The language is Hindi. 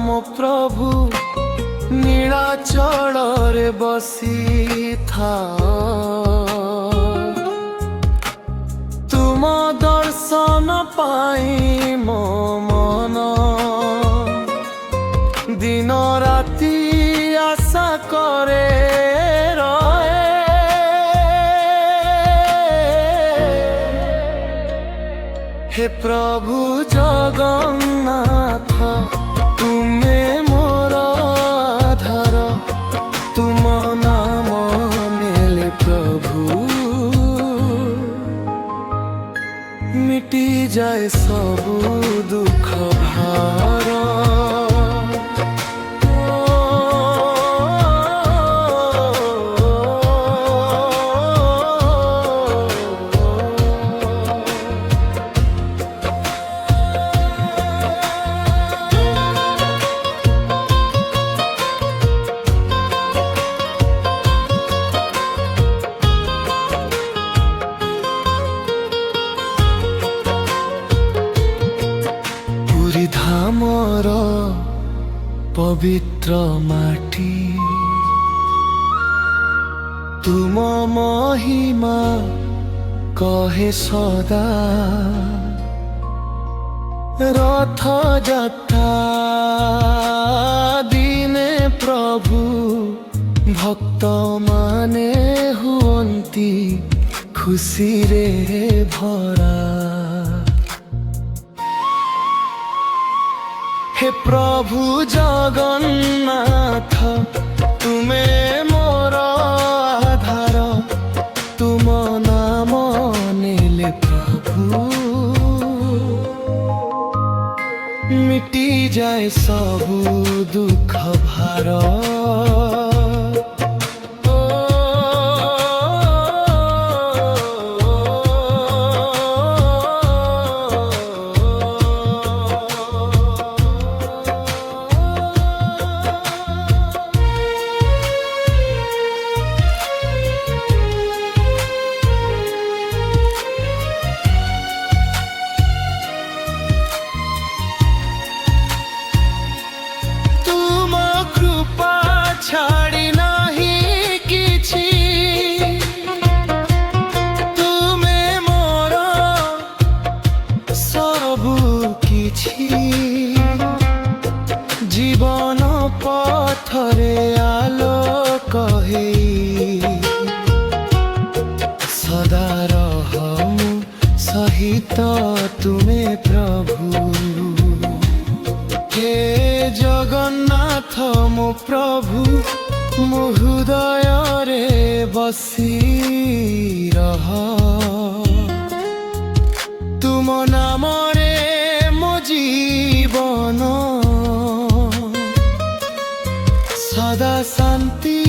ମୋ ପ୍ରଭୁ ନୀଳାଚଳରେ ବସିଥାଅ। ତୁମ ଦର୍ଶନ ପାଇଁ ମୋ ମନ ଦିନ ରାତି ଆଶା କରେ ରହେ। हे प्रभु जगन्नाथ तुमे मोर आधार, तुम नाम नेले प्रभु मिटी जाए सबु दुख भार। धामर पवित्र माटी तुम महिमा कहे सदा। रथ जात्रा दिने प्रभु भक्त माने हुअन्ति खुशी रे भरा। हे प्रभु जगन्नाथ तुमे मोर आधार, तुम नाम नेले प्रभु मिटी जाए सबु दुख भार। छाड़ी नहीं किछि तुमे मोर सबु किछि। जीवन पथरे आलोक हेई सदा रहमु सहित तुमे प्रभु। हे जगन्नाथ मो प्रभु मो हृदय रे बसी रह। तुम नाम रे मो जीवन सदा शांति